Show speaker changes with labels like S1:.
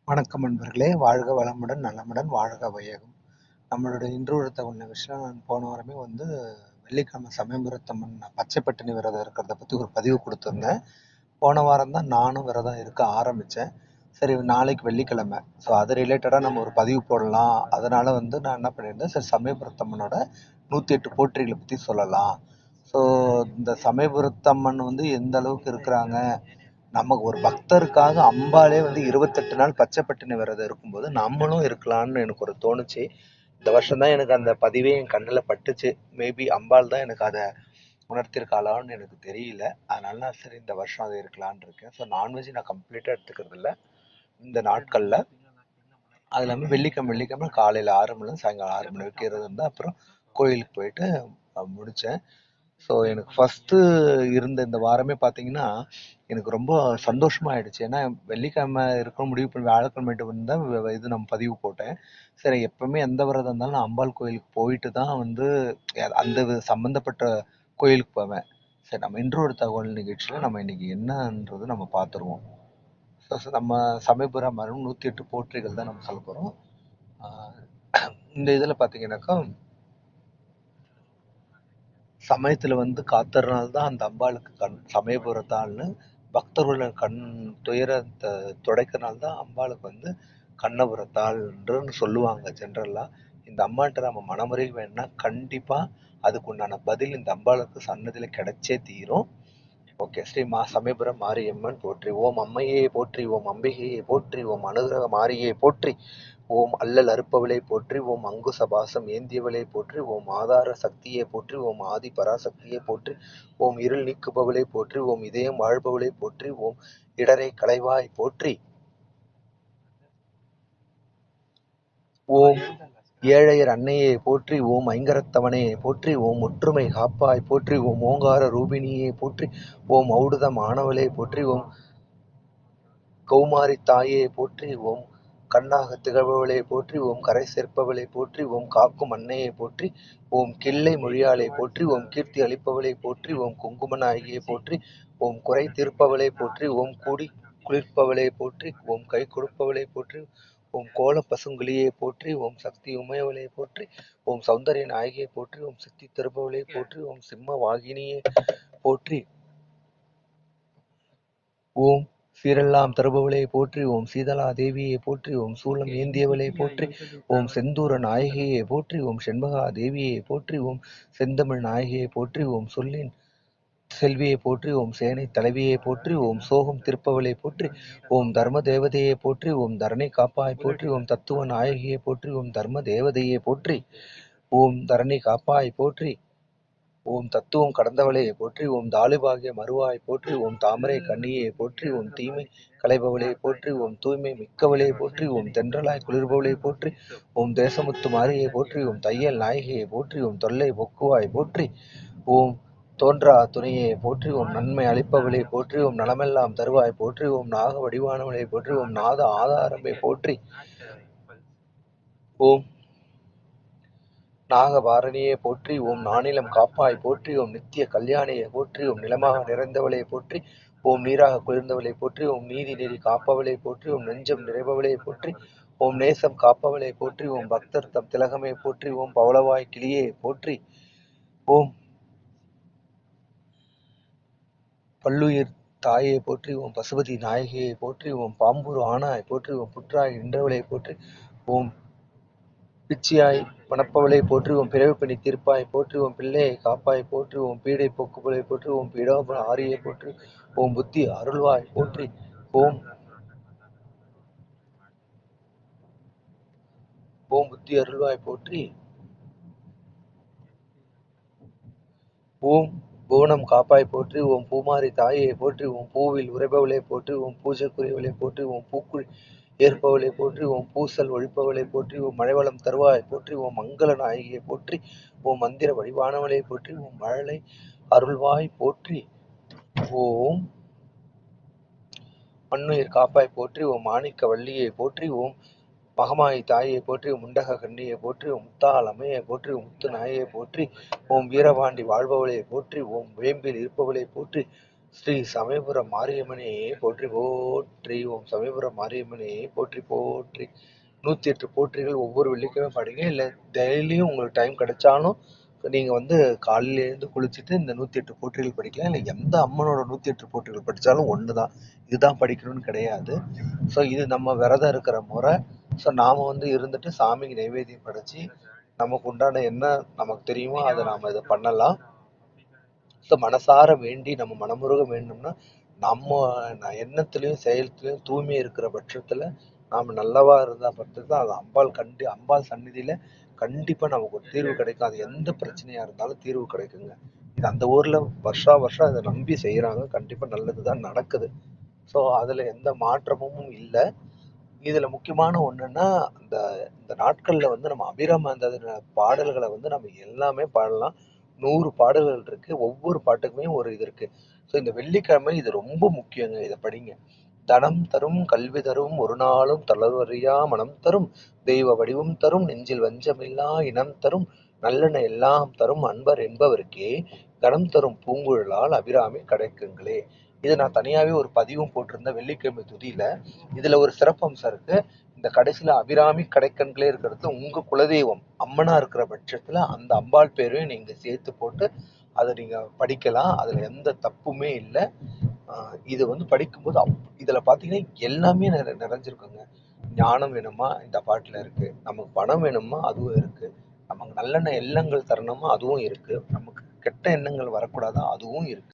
S1: வணக்கம் நண்பர்களே! வாழ்க வளமுடன், நலமுடன் வாழ்க வையகம். நம்மளுடைய இன்று ஒரு தகவல் நிகழ்ச்சியில நான் போன வாரமே வெள்ளிக்கிழமை சமயபுரத்தம்மன் பச்சை பட்டினி விரதம் இருக்கிறத பத்தி ஒரு பதிவு குடுத்திருந்தேன். போன வாரம் தான் நானும் விரதம் இருக்க ஆரம்பிச்சேன். சரி நாளைக்கு வெள்ளிக்கிழமை. ஸோ அது ரிலேட்டடா நம்ம ஒரு பதிவு போடலாம். அதனால நான் என்ன பண்ணியிருந்தேன், சரி சமயபுரத்தம்மனோட 108 போற்றிகள பத்தி சொல்லலாம். ஸோ இந்த சமயபுரத்தம்மன் எந்த அளவுக்கு இருக்கிறாங்க, நமக்கு ஒரு பக்தருக்காக அம்பாளே 28 நாள் பச்சை பட்டினி விரதம் இருக்கும்போது நம்மளும் இருக்கலாம்னு எனக்கு ஒரு தோணுச்சு. இந்த வருஷம் தான் எனக்கு அந்த பதிவே என் கண்ணில் பட்டுச்சு. மேபி அம்பாள் தான் எனக்கு அதை உணர்த்திருக்காளான்னு எனக்கு தெரியல. அதனால நான் சரி இந்த வருஷம் அது இருக்கலான்னு இருக்கேன். ஸோ நான்வெஜ் நான் கம்ப்ளீட்டாக எடுத்துக்கிறது இல்லை இந்த நாட்களில். அது இல்லாமல் வெள்ளிக்கிழமை காலையில் 6 மணிலேருந்து சாயங்காலம் 6 மணி வரைக்கும் இருந்தால் அப்புறம் கோயிலுக்கு போயிட்டு முடித்தேன். ஸோ எனக்கு ஃபஸ்ட்டு இருந்த இந்த வாரமே பார்த்தீங்கன்னா எனக்கு ரொம்ப சந்தோஷமா ஆயிடுச்சு. ஏன்னா வெள்ளிக்கிழமை இருக்கணும் முடிவு பண்ணி வியாழக்கிழமைட்டு தான் இது நம்ம பதிவு போட்டேன். சரி எப்பவுமே எந்த விரதம் இருந்தாலும் நான் அம்பாள் கோயிலுக்கு போயிட்டு தான் அந்த சம்மந்தப்பட்ட கோயிலுக்கு போவேன். சரி நம்ம இன்று ஒரு தகவல் நிகழ்ச்சியில் நம்ம இன்னைக்கு என்னன்றது நம்ம பார்த்துருவோம். ஸோ நம்ம சமயபுரம் 108 போற்றிகள் தான் நம்ம சொல்ல போகிறோம். இந்த இதில் பார்த்தீங்கன்னாக்கா சமயத்துல காத்தறனால தான் அந்த அம்பாளுக்கு சமயபுரத்தாள்னு பக்தர்களோட கண் துயரத்தை துடைக்கிறனால தான் அம்பாளுக்கு கண்ணபுரத்தாள்ன்றன்னு சொல்லுவாங்க ஜென்ரலா. இந்த அம்மாள்கிட்ட நம்ம மனமுறையில் வேணும்னா கண்டிப்பா அதுக்கு உண்டான பதில் இந்த அம்பாளுக்கு சன்னதியில கிடைச்சே தீரும். ஓகே. ஸ்ரீ சமயபுரம் மாரியம்மன் போற்றி. ஓம் அம்மையே போற்றி. ஓம் அம்பிகையே போற்றி. ஓம் அனுகிரக மாரியே போற்றி. ஓம் அல்லல் அறுப்பவளை போற்றி. ஓம் அங்குசபாசம் ஏந்தியவளை போற்றி. ஓம் ஆதார சக்தியை போற்றி. ஓம் ஆதி பராசக்தியை போற்றி. ஓம் இருள் நீக்குபவளை போற்றி. ஓம் இதயம் வாழ்பவளை போற்றி. ஓம் இடரை களைவாய் போற்றி. ஓம் ஏழையர் அன்னையை போற்றி. ஓம் ஐங்கரத்தவனையை போற்றி. ஓம் ஒற்றுமை காப்பாய் போற்றி. ஓம் ஓங்கார ரூபிணியை போற்றி. ஓம் ஔடுதம் ஆனவளை போற்றி. ஓம் கௌமாரி தாயே போற்றி. ஓம் கண்ணாக திகழ்பவளை போற்றி. ஓம் கரை சேர்ப்பவளை போற்றி. ஓம் காக்கும் அன்னையை போற்றி. ஓம் கிள்ளை மொழியாளை போற்றி. ஓம் கீர்த்தி அளிப்பவளை போற்றி. ஓம் குங்கும நாயகியை போற்றி. ஓம் குறை தீர்ப்பவளை போற்றி. ஓம் கூடி குளிர்ப்பவளை போற்றி. ஓம் கை கொடுப்பவளை போற்றி. ஓம் கோல பசுங்குழியை போற்றி. ஓம் சக்தி உமையவளை போற்றி. ஓம் சௌந்தரிய நாயகியை போற்றி. ஓம் சித்தி தருபவளை போற்றி. ஓம் சிம்ம வாகினியை போற்றி. ஓம் சீரெல்லாம் தருபவளை போற்றி. ஓம் சீதலா தேவியை போற்றி. ஓம் சூலம் ஏந்தியவளை போற்றி. ஓம் செந்தூர நாயகியை போற்றி. ஓம் செண்பகா தேவியை போற்றி. ஓம் செந்தமிழ் நாயகியை போற்றி. ஓம் சொல்லின் செல்வியை போற்றி. ஓம் சேனை தலைவியை போற்றி. ஓம் சோகம் திருப்பவளை போற்றி. ஓம் தர்ம தேவதையை போற்றி. ஓம் தரணி காப்பாய் போற்றி. ஓம் தத்துவ நாயகியை போற்றி. ஓம் தர்ம தேவதையை போற்றி. ஓம் தரணி காப்பாய் போற்றி. ஓம் தத்துவம் கடந்தவளை போற்றி. ஓம் தாலிபாகிய மறுவாய் போற்றி. ஓம் தாமரை கண்ணியை போற்றி. ஓம் தீமை களைபவளை போற்றி. ஓம் தூய்மை மிக்கவளை போற்றி. ஓம் தென்றலாய் குளிர்பவளை போற்றி. ஓம் தேசமுத்து மாரியை போற்றி. ஓம் தையல் நாயகியை போற்றி. ஓம் தொல்லை பொக்குவாய் போற்றி. ஓம் தோன்றா துணையை போற்றி. ஓம் நன்மை அளிப்பவளை போற்றி. ஓம் நலமெல்லாம் தருவாய் போற்றி. ஓம் நாக வடிவானவளை போற்றி. ஓம் நாத ஆதாரமை போற்றி. ஓம் நாகபாரணியை போற்றி. ஓம் நானிலம் காப்பாய் போற்றி. ஓம் நித்திய கல்யாணியை போற்றி. ஓம் நிலமாக நிறைந்தவளை போற்றி. ஓம் நீராக குளிர்ந்தவளை போற்றி. ஓம் நீதி நெறி காப்பவளை போற்றி. ஓம் நெஞ்சம் நிறைபவளை போற்றி. ஓம் நேசம் காப்பவளை போற்றி. ஓம் பக்தர் தம் திலகமை போற்றி. ஓம் பவளவாய் கிளியை போற்றி. ஓம் பல்லுயிர் தாயை போற்றி. ஓம் பசுபதி நாயகியை போற்றி. ஓம் பாம்புரு ஆனாய் போற்றி. ஓம் புற்றாய் நின்றவளை போற்றி. ஓம் பிச்சியாய் மணப்பவளை போற்றி. ஓம் பிறவிப்பணி தீர்ப்பாய் போற்றி. ஓம் பிள்ளையை காப்பாய் போற்றி. ஓம் பீடை போக்குவளை போற்றி. ஓம் பீடாபுர ஆரியை போற்றி. ஓம் புத்தி அருள்வாய் போற்றி. ஓம் ஓம் புத்தி அருள்வாய் போற்றி. ஓம் புவனம் காப்பாய் போற்றி. ஓம் பூமாரி தாயை போற்றி. ஓம் பூவில் உறைபவளை போற்றி. ஓம் பூஜைக்குரியவளை போற்றி. ஓம் பூக்குழி ஏற்பவளை போற்றி. ஓம் பூசல் ஒழிப்பவளை போற்றி. ஓம் மழைவளம் தருவாய் போற்றி. ஓம் மங்கள நாயகியை போற்றி. ஓம் மந்திர வடிவானவளை போற்றி. ஓம் மழலை அருள்வாய் போற்றி. ஓம் மண்ணுயிர் காப்பாய் போற்றி. ஓம் மாணிக்க வள்ளியை போற்றி. ஓம் மகமாயி தாயை போற்றி. ஓம் முண்டக கண்ணியை போற்றி. ஓம் முத்தாள் அம்மையை போற்றி. ஓம் முத்து நாயை போற்றி. ஓம் வீரபாண்டி வாழ்பவளை போற்றி. ஓம் வேம்பில் இருப்பவளை போற்றி. ஸ்ரீ சமயபுரம் மாரியம்மனே போற்றி போற்றி, ஓம் சமயபுரம் மாரியம்மனே போற்றி போற்றி. 108 போற்றிகள் ஒவ்வொரு வெள்ளிக்கிழமை படிங்க. இல்லை டெய்லியும் உங்களுக்கு டைம் கிடைச்சாலும் நீங்கள் வந்து காலையில எழுந்து குளிச்சுட்டு இந்த 108 போற்றிகள் படிக்கலாம். இல்லை எந்த அம்மனோட 108 போற்றிகள் படித்தாலும் ஒன்று தான். இதுதான் படிக்கணும்னு கிடையாது. ஸோ இது நம்ம விரதம் இருக்கிற முறை. ஸோ நாம் வந்து இருந்துட்டு சாமிக்கு நைவேத்தியம் படைச்சி நமக்கு உண்டான என்ன நமக்கு தெரியுமோ அதை நாம் இதை பண்ணலாம். ஸோ மனசார வேண்டி நம்ம மனமுருக வேண்டும்னா நம்ம எண்ணத்துலையும் செயலத்துலையும் தூய்மை இருக்கிற பட்சத்தில் நாம் நல்லவா இருந்த பட்சத்தில் அது அம்பாள் சந்நிதியில் கண்டிப்பாக நமக்கு ஒரு தீர்வு கிடைக்கும். அது எந்த பிரச்சனையாக இருந்தாலும் தீர்வு கிடைக்குங்க. இது அந்த ஊரில் வருஷம் அதை நம்பி செய்கிறாங்க. கண்டிப்பாக நல்லது தான் நடக்குது. ஸோ அதில் எந்த மாற்றமும் இல்லை. இதில் முக்கியமான ஒன்றுன்னா இந்த இந்த நாட்களில் வந்து நம்ம அபிராம அந்த பாடல்களை வந்து நம்ம எல்லாமே பாடலாம். 100 பாடல்கள் இருக்கு. ஒவ்வொரு பாட்டுக்குமே ஒரு இது இருக்கு. ஸோ இந்த வெள்ளிக்கிழமை இது ரொம்ப முக்கியங்க. இதை படிங்க. தனம் தரும் கல்வி தரும் ஒரு நாளும் தளர்வறியா மனம் தரும் தெய்வ வடிவம் தரும் நெஞ்சில் வஞ்சமில்லா இனம் தரும் நல்லெண்ண எல்லாம் தரும் அன்பர் என்பவருக்கே கனம் தரும் பூங்குழலால் அபிராமி கிடைக்குங்களே. இது நான் தனியாவே ஒரு பதிவும் போட்டிருந்தேன் வெள்ளிக்கிழமை துதியில. இதுல ஒரு சிறப்பம்சம் இருக்கு. இந்த கடைசியில அபிராமி கடைக்கண்களே இருக்கிறது உங்க குலதெய்வம் அம்மனா இருக்கிற பட்சத்துல அந்த அம்பாள் பேரையும் நீங்க சேர்த்து போட்டு அதை நீங்க படிக்கலாம். அதுல எந்த தப்புமே இல்லை. இது வந்து படிக்கும்போது இதுல பாத்தீங்கன்னா எல்லாமே நிறைஞ்சிருக்குங்க. ஞானம் வேணுமா இந்த பாட்டுல இருக்கு, நமக்கு பணம் வேணுமா அதுவும் இருக்கு, நமக்கு நல்லெண்ண எண்ணங்கள் தரணுமா அதுவும் இருக்கு, நமக்கு கெட்ட எண்ணங்கள் வரக்கூடாதா அதுவும் இருக்கு.